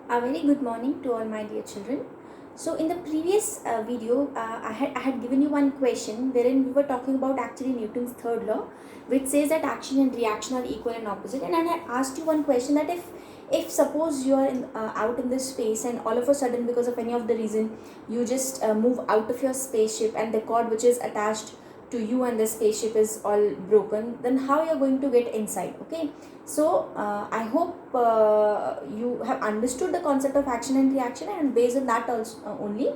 A very good morning to all my dear children. So in the previous video, I had given you one question wherein we were talking about actually Newton's third law, which says that action and reaction are equal and opposite. And I had asked you one question that if suppose you are out in this space and all of a sudden because of any of the reason you just move out of your spaceship and the cord which is attached to you and the spaceship is all broken, then how you're going to get inside? Okay, so I hope you have understood the concept of action and reaction, and based on that also only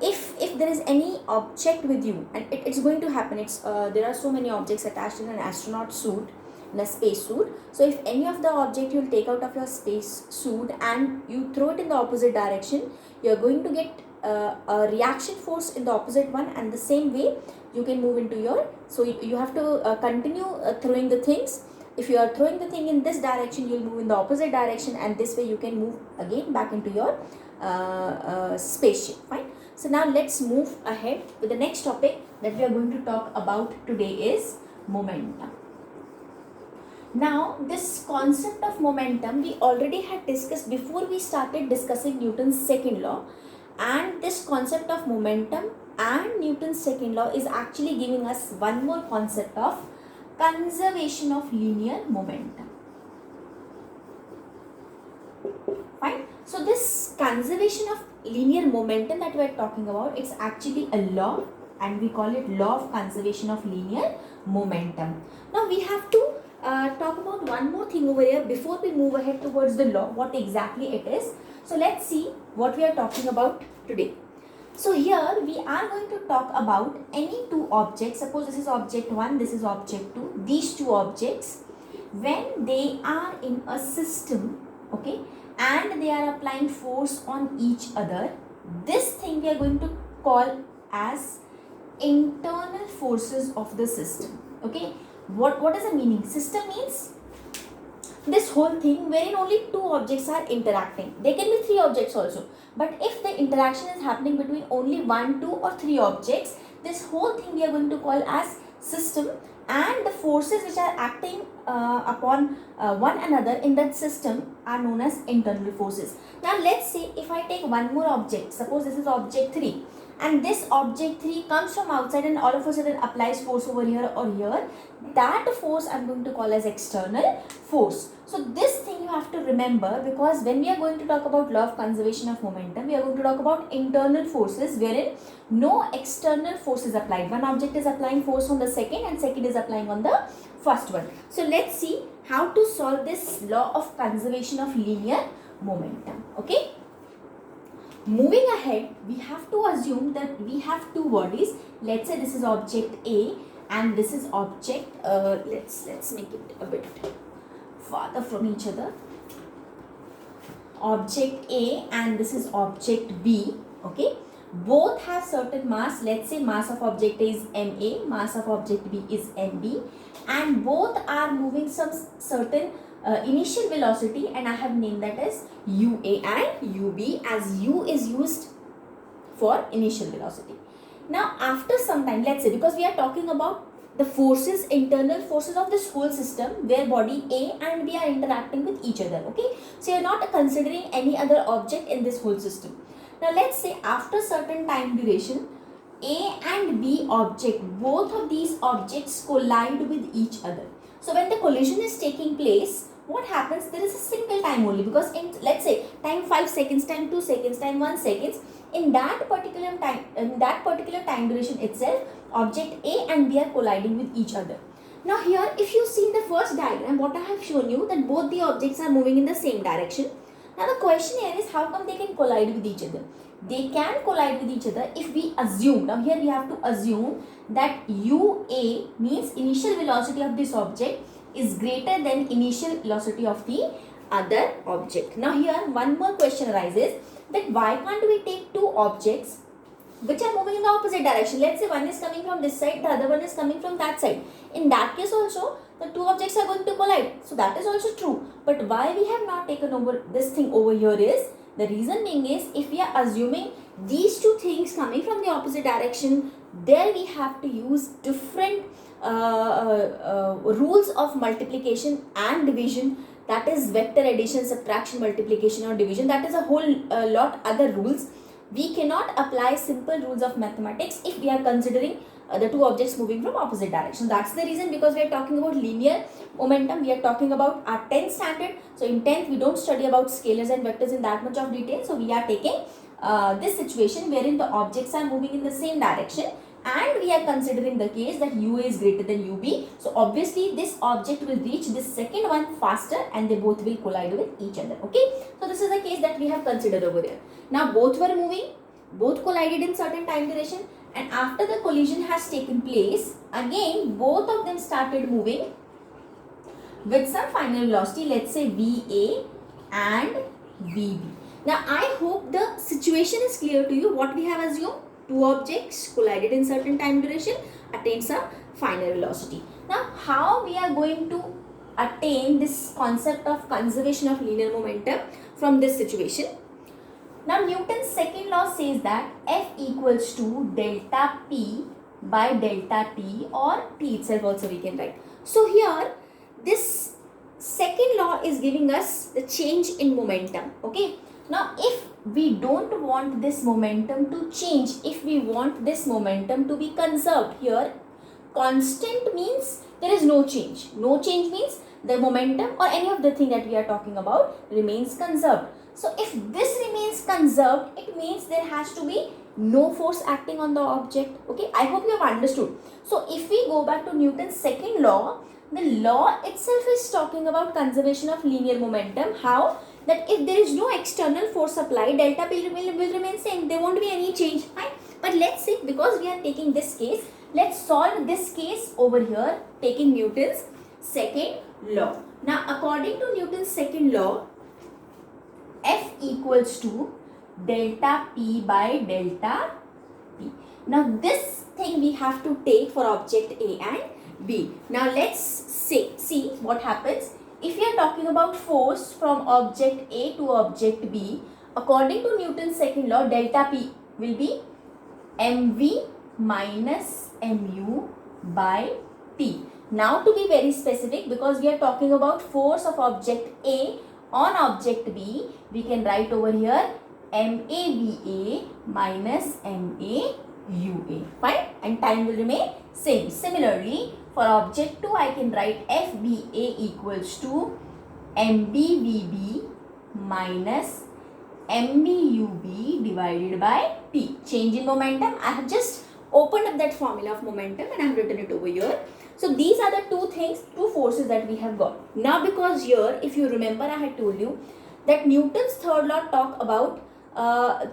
if there is any object with you, and it's going to happen, it's there are so many objects attached in an astronaut suit, in a space suit. So if any of the object you'll take out of your space suit and you throw it in the opposite direction, you're going to get a reaction force in the opposite one, and the same way you can move into your, so you have to continue throwing the things. If you are throwing the thing in this direction, you'll move in the opposite direction, and this way you can move again back into your spaceship. Fine. So now let's move ahead with the next topic that we are going to talk about today is momentum. Now this concept of momentum we already had discussed before we started discussing Newton's second law, and this concept of momentum and Newton's second law is actually giving us one more concept of conservation of linear momentum. Fine. So this conservation of linear momentum that we are talking about, it's actually a law, and we call it law of conservation of linear momentum. Now we have to talk about one more thing over here before we move ahead towards the law, what exactly it is. So let's see what we are talking about today. So here we are going to talk about any two objects. Suppose this is object 1, this is object 2. These two objects, when they are in a system, okay, and they are applying force on each other, this thing we are going to call as internal forces of the system. Okay, what is the meaning? System means this whole thing wherein only two objects are interacting. There can be three objects also, but if the interaction is happening between only 1, 2 or 3 objects, this whole thing we are going to call as system, and the forces which are acting upon one another in that system are known as internal forces. Now let's say if I take one more object, suppose this is object 3, and this object 3 comes from outside and all of a sudden applies force over here or here, that force I'm going to call as external force. So this thing you have to remember, because when we are going to talk about law of conservation of momentum, we are going to talk about internal forces wherein no external force is applied. One object is applying force on the second and second is applying on the first one. So let's see how to solve this law of conservation of linear momentum. Okay. Moving ahead, we have to assume that we have two bodies. Let's say this is object A and this is object, let's make it a bit farther from each other. Object A and this is object B. Okay, both have certain mass. Let's say mass of object A is ma, mass of object B is mb, and both are moving some certain initial velocity, and I have named that as ua and ub, as u is used for initial velocity. Now after some time, let's say, because we are talking about the forces, internal forces of this whole system where body A and B are interacting with each other. Okay, so you are not considering any other object in this whole system. Now let's say after certain time duration, A and B object, both of these objects collide with each other. So when the collision is taking place, what happens? There is a single time only, because in, let's say, time 5 seconds, time 2 seconds, time 1 seconds, in that particular time duration itself, object A and B are colliding with each other. Now here, if you see in the first diagram, what I have shown you, that both the objects are moving in the same direction. Now the question here is, how come they can collide with each other? They can collide with each other if we assume, now here we have to assume that ua means initial velocity of this object is greater than initial velocity of the other object. Now here one more question arises, that why can't we take two objects which are moving in the opposite direction? Let's say one is coming from this side, the other one is coming from that side. In that case also, the two objects are going to collide. So that is also true. But why we have not taken over this thing over here is, the reason being is, if we are assuming these two things coming from the opposite direction, there we have to use different rules of multiplication and division that is vector addition, subtraction, multiplication or division. That is a whole lot other rules. We cannot apply simple rules of mathematics if we are considering the two objects moving from opposite direction. That's the reason, because we are talking about linear momentum, we are talking about our 10th standard. So in 10th we don't study about scalars and vectors in that much of detail. So we are taking this situation wherein the objects are moving in the same direction, and we are considering the case that UA is greater than UB. So obviously this object will reach this second one faster and they both will collide with each other. Okay, so this is the case that we have considered over there. Now both were moving, both collided in certain time duration, and after the collision has taken place, again both of them started moving with some final velocity, let's say VA and VB. Now I hope the situation is clear to you. What we have assumed, two objects collided in certain time duration, attained some final velocity. Now how we are going to attain this concept of conservation of linear momentum from this situation? Now Newton's second law says that F equals to delta P by delta T, or T itself also we can write. So here this second law is giving us the change in momentum. Okay, now if we don't want this momentum to change, if we want this momentum to be conserved, here constant means there is no change. No change means the momentum or any of the thing that we are talking about remains conserved. So if this remains conserved, it means there has to be no force acting on the object. Okay, I hope you have understood. So if we go back to Newton's second law, the law itself is talking about conservation of linear momentum. How? That if there is no external force applied, delta P will remain same. There won't be any change. Fine. But let's see, because we are taking this case, let's solve this case over here taking Newton's second law. Now according to Newton's second law, F equals to delta P by delta T. Now this thing we have to take for object A and B. Now let's see what happens. If we are talking about force from object A to object B, according to Newton's second law, delta P will be mv minus mu by T. Now to be very specific, because we are talking about force of object A on object B, we can write over here MAVA minus MAUA. Fine, and time will remain same. Similarly, for object 2, I can write FBA equals to MBVB minus MBUB divided by T. Change in momentum. I have just opened up that formula of momentum and I have written it over here. So these are the two things, two forces that we have got. Now because here, if you remember, I had told you that Newton's third law talk about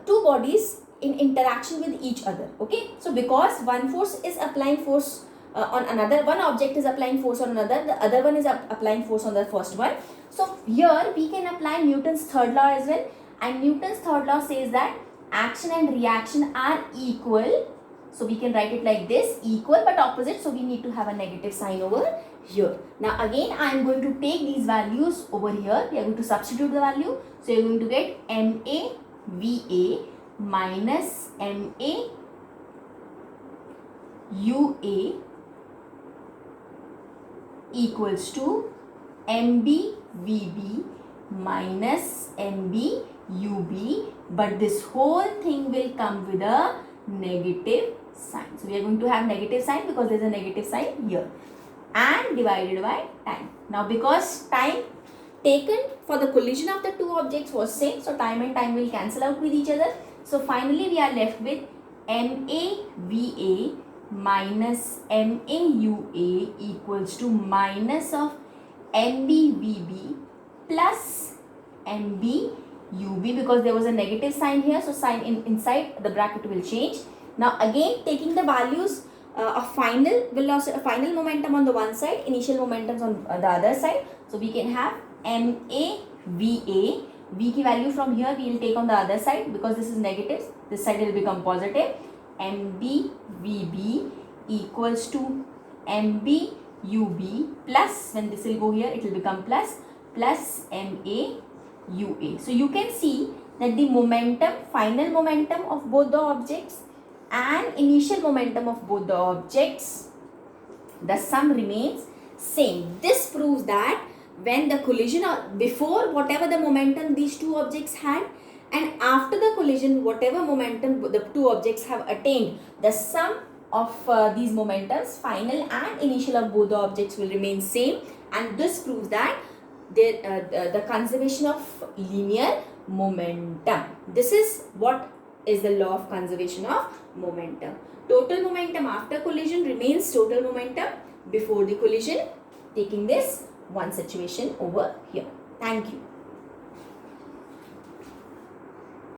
two bodies in interaction with each other. Okay, so because one force is applying force on another, one object is applying force on another, the other one is applying force on the first one. So here we can apply Newton's third law as well, and Newton's third law says that action and reaction are equal. So we can write it like this, equal but opposite, so we need to have a negative sign over here. Now again I am going to take these values over here, we are going to substitute the value. So you are going to get MAVA minus MAUA equals to MBVB minus MBUB, but this whole thing will come with a negative sign. So we are going to have negative sign because there is a negative sign here, and divided by time. Now because time taken for the collision of the two objects was same, so time and time will cancel out with each other. So finally we are left with MAVA minus MAUA equals to minus of MBVB plus MBUB, because there was a negative sign here, so sign inside the bracket will change. Now again taking the values of final velocity, final momentum on the one side, initial momentums on the other side. So we can have MAVA, V की value from here we will take on the other side because this is negative, this side will become positive. MBVB equals to MBUB plus, when this will go here it will become plus MAUA. So you can see that the momentum, final momentum of both the objects and initial momentum of both the objects, the sum remains same. This proves that when the collision or before whatever the momentum these two objects had, and after the collision whatever momentum the two objects have attained, the sum of these momentums, final and initial of both the objects, will remain same, and this proves that the conservation of linear momentum. This is what is the law of conservation of momentum. Total momentum after collision remains total momentum before the collision, taking this one situation over here. Thank you.